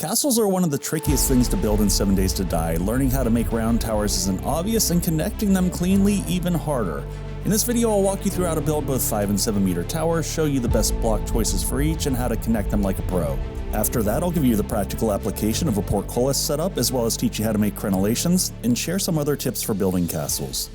Castles are one of the trickiest things to build in 7 Days to Die. Learning how to make round towers isn't obvious, and connecting them cleanly even harder. In this video, I'll walk you through how to build both 5 and 7 meter towers, show you the best block choices for each, and how to connect them like a pro. After that, I'll give you the practical application of a portcullis setup, as well as teach you how to make crenellations, and share some other tips for building castles.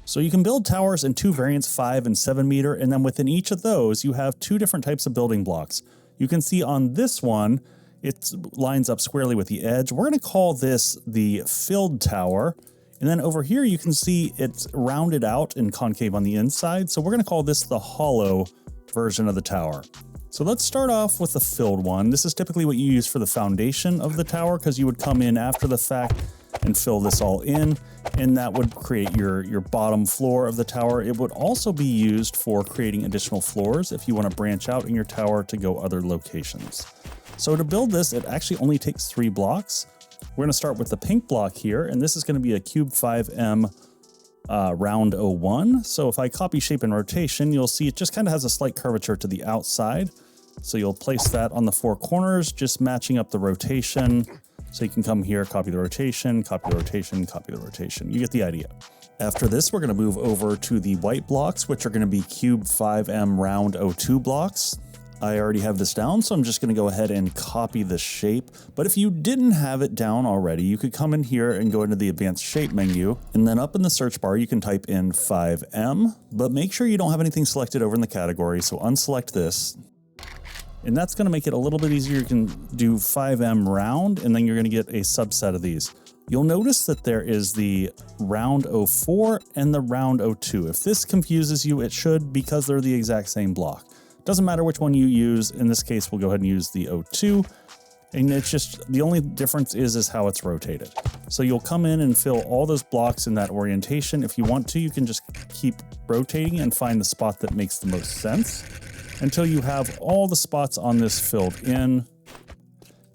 So you can build towers in two variants, 5 and 7 meter, and then within each of those, you have two different types of building blocks. You can see on this one, it lines up squarely with the edge. We're going to call this the filled tower. And then over here, you can see it's rounded out and concave on the inside. So we're going to call this the hollow version of the tower. So let's start off with the filled one. This is typically what you use for the foundation of the tower, because you would come in after the fact and fill this all in, and that would create your bottom floor of the tower. It would also be used for creating additional floors if you want to branch out in your tower to go other locations. So to build this, it actually only takes 3 blocks. We're going to start with the pink block here, and this is going to be a cube 5M round 01. So if I copy shape and rotation, you'll see it just kind of has a slight curvature to the outside. So you'll place that on the 4 corners, just matching up the rotation. So you can come here, copy the rotation, copy the rotation, copy the rotation. You get the idea. After this, we're going to move over to the white blocks, which are going to be cube 5M round 02 blocks. I already have this down, so I'm just going to go ahead and copy the shape. But if you didn't have it down already, you could come in here and go into the advanced shape menu, and then up in the search bar, you can type in 5M, but make sure you don't have anything selected over in the category. So unselect this, and that's going to make it a little bit easier. You can do 5M round, and then you're going to get a subset of these. You'll notice that there is the round 04 and the round 02. If this confuses you, it should, because they're the exact same block. Doesn't matter which one you use. In this case, we'll go ahead and use the 02. And it's just, the only difference is how it's rotated. So you'll come in and fill all those blocks in that orientation. If you want to, you can just keep rotating and find the spot that makes the most sense until you have all the spots on this filled in.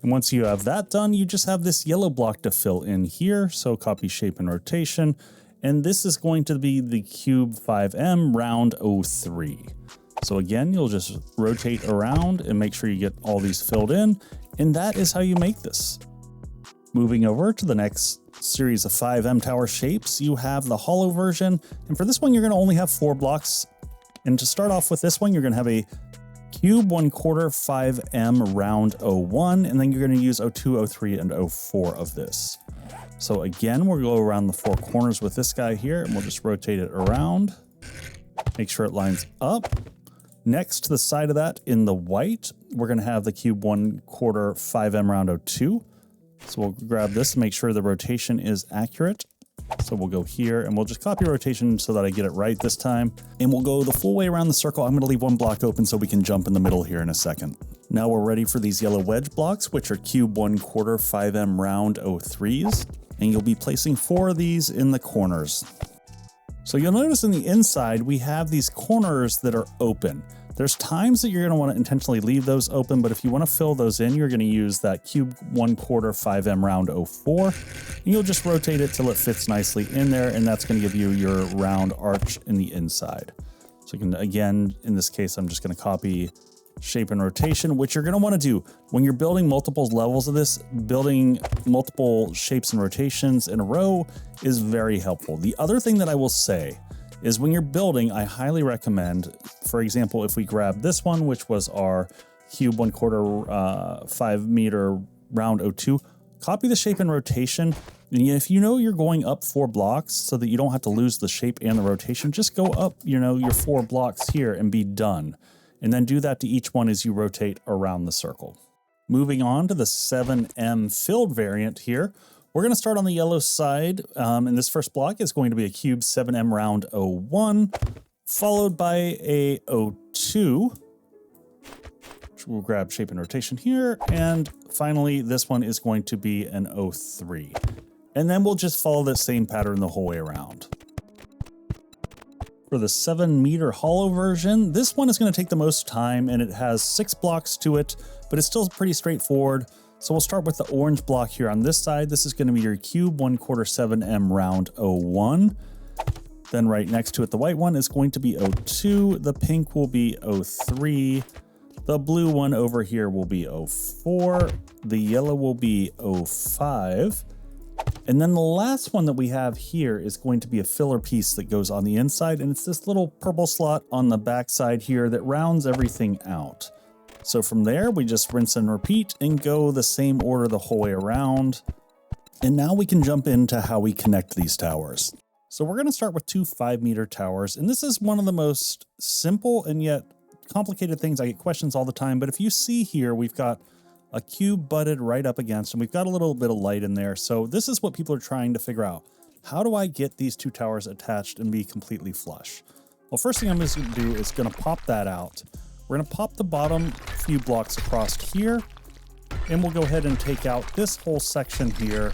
And once you have that done, you just have this yellow block to fill in here. So copy shape and rotation. And this is going to be the cube 5M round 03. So again, you'll just rotate around and make sure you get all these filled in, and that is how you make this. Moving over to the next series of 5M tower shapes, you have the hollow version, and for this one, you're going to only have 4 blocks. And to start off with this one, you're going to have a cube 1/4 5M round 01, and then you're going to use 02, 03, and 04 of this. So again, we'll go around the 4 corners with this guy here, and we'll just rotate it around. Make sure it lines up. Next to the side of that in the white, we're going to have the cube 1/4 5M round 02. So we'll grab this and make sure the rotation is accurate. So we'll go here and we'll just copy rotation so that I get it right this time. And we'll go the full way around the circle. I'm going to leave 1 block open so we can jump in the middle here in a second. Now we're ready for these yellow wedge blocks, which are cube 1/4 5M round 03s. And you'll be placing 4 of these in the corners. So you'll notice in the inside, we have these corners that are open. There's times that you're going to want to intentionally leave those open, but if you want to fill those in, you're going to use that cube 1/4 5M round 04, and you'll just rotate it till it fits nicely in there, and that's going to give you your round arch in the inside. So you can, again, in this case, I'm just going to copy shape and rotation. What you're going to want to do when you're building multiple levels of this, building multiple shapes and rotations in a row is very helpful. The other thing that I will say is when you're building, I highly recommend, for example, if we grab this one, which was our cube 1/4 5 meter round 02, copy the shape and rotation. And if you know you're going up 4 blocks so that you don't have to lose the shape and the rotation, just go up, your 4 blocks here and be done. And then do that to each one as you rotate around the circle. Moving on to the 7M filled variant here, we're going to start on the yellow side, and this first block is going to be a cube 7M round 01, followed by a 02, which we'll grab shape and rotation here, and finally this one is going to be an 03. And then we'll just follow the same pattern the whole way around. For the 7 meter hollow version, this one is going to take the most time, and it has 6 blocks to it, but it's still pretty straightforward. So we'll start with the orange block here on this side. This is going to be your cube 1/4 7M round 01. Then right next to it, the white one is going to be 02. The pink will be 03. The blue one over here will be 04. The yellow will be 05. And then the last one that we have here is going to be a filler piece that goes on the inside, and it's this little purple slot on the back side here that rounds everything out. So from there, we just rinse and repeat and go the same order the whole way around. And now we can jump into how we connect these towers. So we're going to start with two 5-meter towers, and this is one of the most simple and yet complicated things. I get questions all the time, but if you see here, we've got a cube butted right up against, and we've got a little bit of light in there. So this is what people are trying to figure out. How do I get these two towers attached and be completely flush? Well, first thing I'm going to do is going to pop that out. We're going to pop the bottom few blocks across here, and we'll go ahead and take out this whole section here.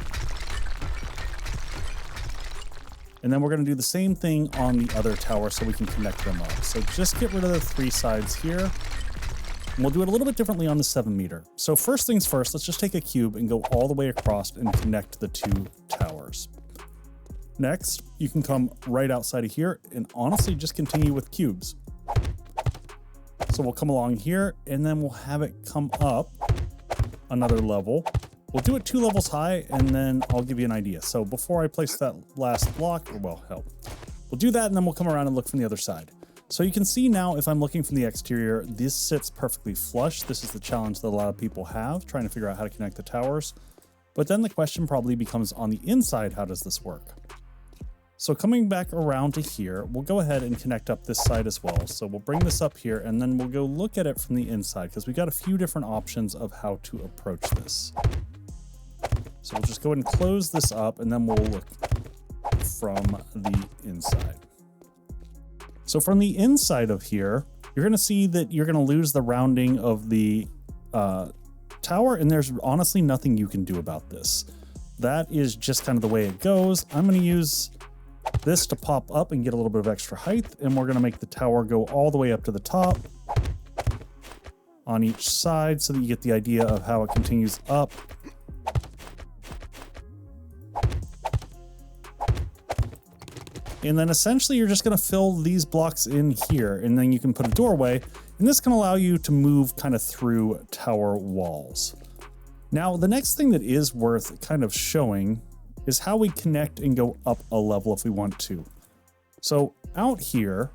And then we're going to do the same thing on the other tower so we can connect them up. So just get rid of the 3 sides here. And we'll do it a little bit differently on the 7-meter. So first things first, let's just take a cube and go all the way across and connect the 2 towers. Next, you can come right outside of here and honestly just continue with cubes. So we'll come along here and then we'll have it come up another level. We'll do it 2 levels high and then I'll give you an idea. So before I place that last block, or well, hell, we'll do that and then we'll come around and look from the other side. So you can see now, if I'm looking from the exterior, this sits perfectly flush. This is the challenge that a lot of people have, trying to figure out how to connect the towers. But then the question probably becomes on the inside, how does this work? So coming back around to here, we'll go ahead and connect up this side as well. So we'll bring this up here and then we'll go look at it from the inside because we got a few different options of how to approach this. So we'll just go ahead and close this up and then we'll look from the inside. So from the inside of here, you're going to see that you're going to lose the rounding of the tower, and there's honestly nothing you can do about this. That is just kind of the way it goes. I'm going to use this to pop up and get a little bit of extra height, and we're going to make the tower go all the way up to the top on each side so that you get the idea of how it continues up. And then essentially you're just going to fill these blocks in here, and then you can put a doorway, and this can allow you to move kind of through tower walls. Now, the next thing that is worth kind of showing is how we connect and go up a level if we want to. So out here,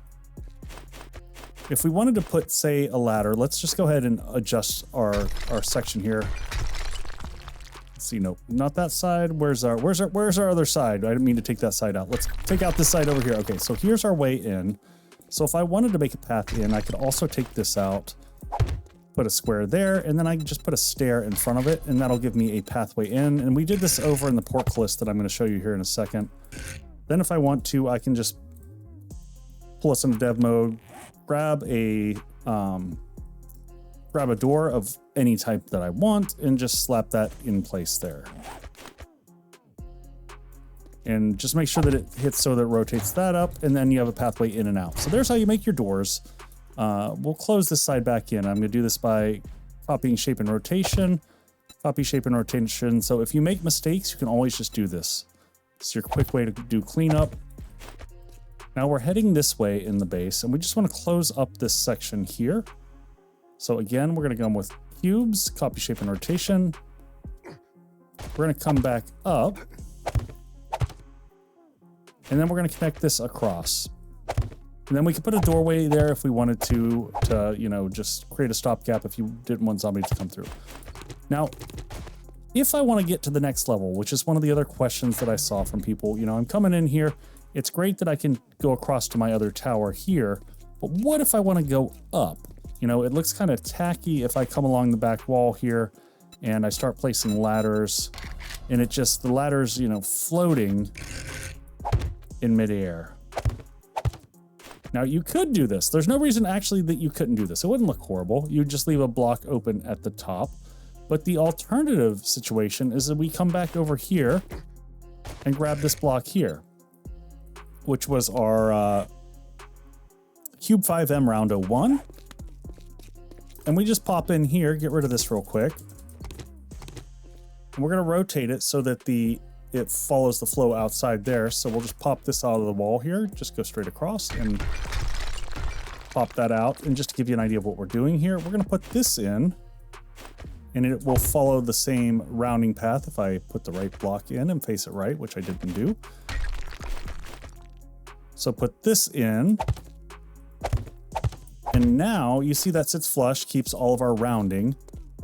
if we wanted to put, say, a ladder, let's just go ahead and adjust our section here. See, nope, not that side. Where's our other side? I didn't mean to take that side out. Let's take out this side over here. Okay, so here's our way in. So if I wanted to make a path in, I could also take this out, put a square there, and then I can just put a stair in front of it, and that'll give me a pathway in. And we did this over in the portcullis that I'm going to show you here in a second. Then if I want to, I can just pull us into dev mode, grab a door of any type that I want and just slap that in place there. And just make sure that it hits so that it rotates that up, and then you have a pathway in and out. So there's how you make your doors. We'll close this side back in. I'm going to do this by copying shape and rotation, copy shape and rotation. So if you make mistakes, you can always just do this. It's your quick way to do cleanup. Now we're heading this way in the base, and we just want to close up this section here. So again, we're going to go with cubes, copy shape and rotation. We're going to come back up, and then we're going to connect this across. And then we could put a doorway there if we wanted to you know, just create a stopgap if you didn't want zombies to come through. Now, if I want to get to the next level, which is one of the other questions that I saw from people, you know, I'm coming in here. It's great that I can go across to my other tower here, but what if I want to go up? You know, it looks kind of tacky if I come along the back wall here and I start placing ladders, and it just, the ladders, you know, floating in midair. Now you could do this. There's no reason actually that you couldn't do this. It wouldn't look horrible. You'd just leave a block open at the top. But the alternative situation is that we come back over here and grab this block here, which was our Cube 5M Round 01. And we just pop in here, get rid of this real quick. And we're going to rotate it so that it follows the flow outside there. So we'll just pop this out of the wall here, just go straight across and pop that out. And just to give you an idea of what we're doing here, we're going to put this in, and it will follow the same rounding path if I put the right block in and face it right, which I didn't do. So put this in, and now you see that sits flush, keeps all of our rounding.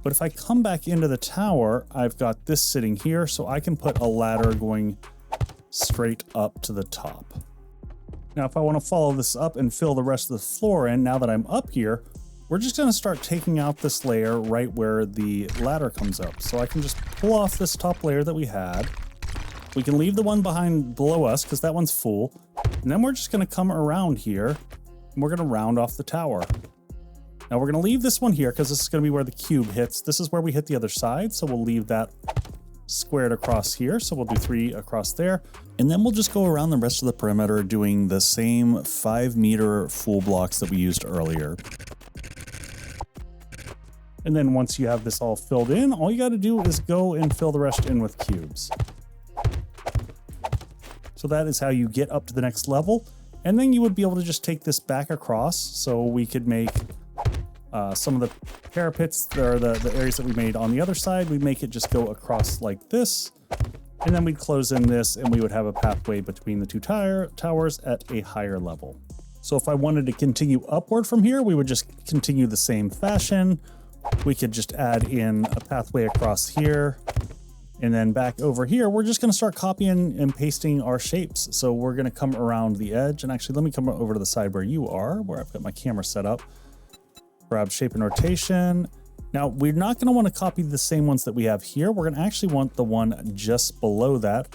But if I come back into the tower, I've got this sitting here, so I can put a ladder going straight up to the top. Now, if I want to follow this up and fill the rest of the floor in, now that I'm up here, we're just going to start taking out this layer right where the ladder comes up. So I can just pull off this top layer that we had. We can leave the one below us because that one's full. And then we're just going to come around here and we're going to round off the tower. Now we're going to leave this one here because this is going to be where the cube hits. This is where we hit the other side. So we'll leave that squared across here. So we'll do 3 across there. And then we'll just go around the rest of the perimeter doing the same 5-meter full blocks that we used earlier. And then once you have this all filled in, all you got to do is go and fill the rest in with cubes. So that is how you get up to the next level. And then you would be able to just take this back across. So we could make some of the parapets, or the areas that we made on the other side, we'd make it just go across like this. And then we'd close in this and we would have a pathway between the two towers at a higher level. So if I wanted to continue upward from here, we would just continue the same fashion. We could just add in a pathway across here. And then back over here, we're just going to start copying and pasting our shapes. So we're going to come around the edge. And actually, let me come over to the side where you are, where I've got my camera set up. Grab shape and rotation. Now, we're not going to want to copy the same ones that we have here. We're going to actually want the one just below that.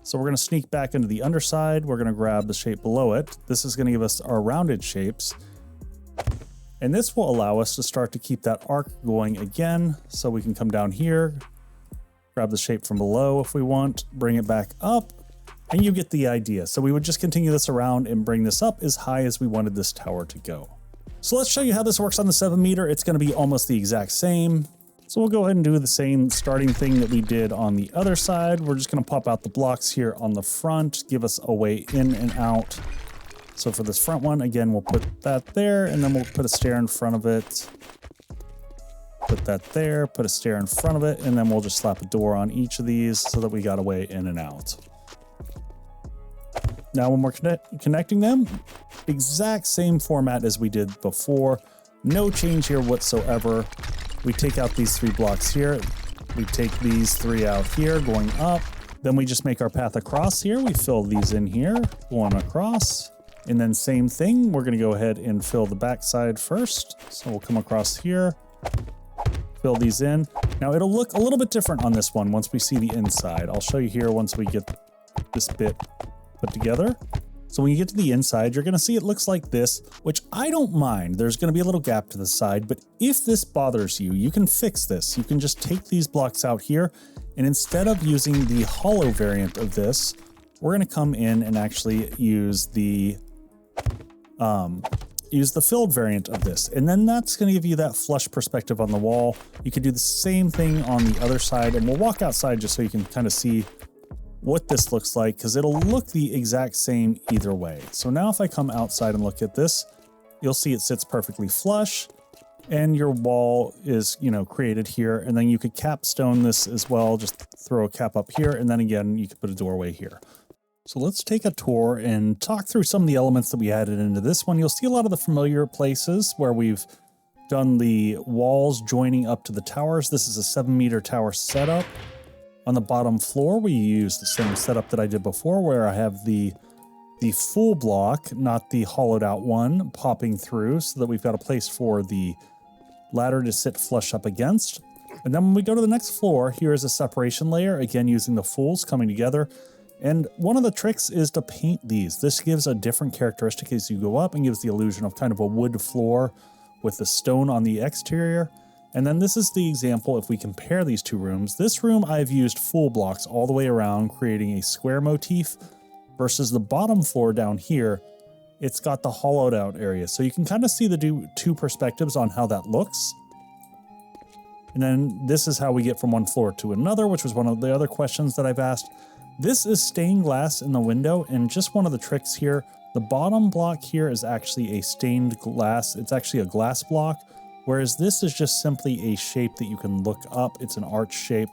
So we're going to sneak back into the underside. We're going to grab the shape below it. This is going to give us our rounded shapes. And this will allow us to start to keep that arc going again. So we can come down here, grab the shape from below if we want, bring it back up, and you get the idea. So we would just continue this around and bring this up as high as we wanted this tower to go. So let's show you how this works on the 7-meter. It's going to be almost the exact same. So we'll go ahead and do the same starting thing that we did on the other side. We're just going to pop out the blocks here on the front, give us a way in and out. So for this front one, again, we'll put that there, and then we'll put a stair in front of it. Put that there, put a stair in front of it, and then we'll just slap a door on each of these so that we got a way in and out. Now when we're connecting them, exact same format as we did before. No change here whatsoever. We take out these 3 blocks here. We take these 3 out here going up. Then we just make our path across here. We fill these in here, one across. And then same thing, we're going to go ahead and fill the back side first. So we'll come across here, fill these in. Now it'll look a little bit different on this one once we see the inside. I'll show you here once we get this bit put together. So when you get to the inside, you're going to see it looks like this, which I don't mind. There's going to be a little gap to the side, but if this bothers you, you can fix this. You can just take these blocks out here, and instead of using the hollow variant of this, we're going to come in and actually use the filled variant of this. And then that's going to give you that flush perspective on the wall. You could do the same thing on the other side, and we'll walk outside just so you can kind of see what this looks like, because it'll look the exact same either way. So now if I come outside and look at this, you'll see it sits perfectly flush, and your wall is, created here. And then you could capstone this as well, just throw a cap up here, and then again, you could put a doorway here. So let's take a tour and talk through some of the elements that we added into this one. You'll see a lot of the familiar places where we've done the walls joining up to the towers. This is a 7-meter tower setup. On the bottom floor, we use the same setup that I did before, where I have the full block, not the hollowed out one, popping through so that we've got a place for the ladder to sit flush up against. And then when we go to the next floor, here is a separation layer, again using the fulls coming together. And one of the tricks is to paint these. This gives a different characteristic as you go up and gives the illusion of kind of a wood floor with the stone on the exterior. And then this is the example if we compare these 2 rooms. This room I've used full blocks all the way around, creating a square motif, versus the bottom floor down here, it's got the hollowed out area. So you can kind of see the 2 perspectives on how that looks. And then this is how we get from one floor to another, which was one of the other questions that I've asked. This is stained glass in the window, and just one of the tricks here, The bottom block here is actually a stained glass. It's actually a glass block, whereas this is just simply a shape that you can look up. It's an arch shape.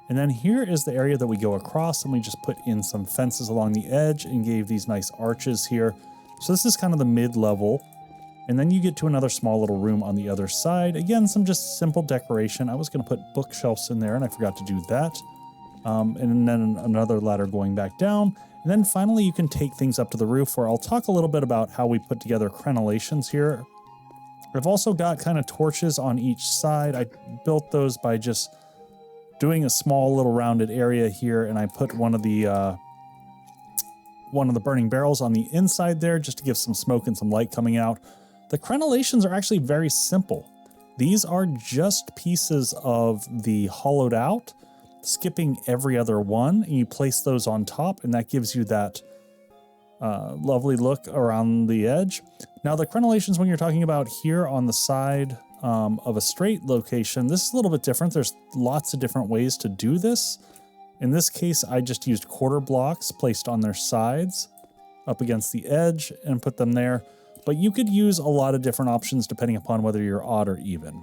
And then here is the area that we go across, and we just put in some fences along the edge and gave these nice arches here. So this is kind of the mid-level. And then you get to another small little room on the other side. Again, some just simple decoration. I was going to put bookshelves in there, and I forgot to do that. And then another ladder going back down. And then finally, you can take things up to the roof, where I'll talk a little bit about how we put together crenellations here. I've also got kind of torches on each side. I built those by just doing a small little rounded area here, and I put one of the burning barrels on the inside there just to give some smoke and some light coming out. The crenellations are actually very simple. These are just pieces of the hollowed out, skipping every other one, and you place those on top, and that gives you that lovely look around the edge. Now the crenellations, when you're talking about here on the side of a straight location, this is a little bit different. There's lots of different ways to do this. In this case, I just used quarter blocks placed on their sides up against the edge and put them there. But you could use a lot of different options depending upon whether you're odd or even.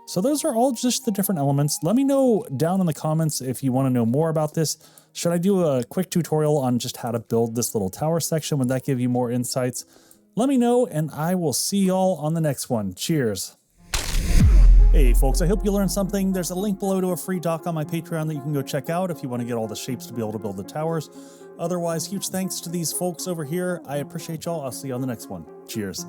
So those are all just the different elements. Let me know down in the comments if you want to know more about this. Should I do a quick tutorial on just how to build this little tower section? Would that give you more insights? Let me know, and I will see y'all on the next one. Cheers. Hey folks, I hope you learned something. There's a link below to a free doc on my Patreon that you can go check out if you want to get all the shapes to be able to build the towers. Otherwise, huge thanks to these folks over here. I appreciate y'all. I'll see you on the next one. Cheers.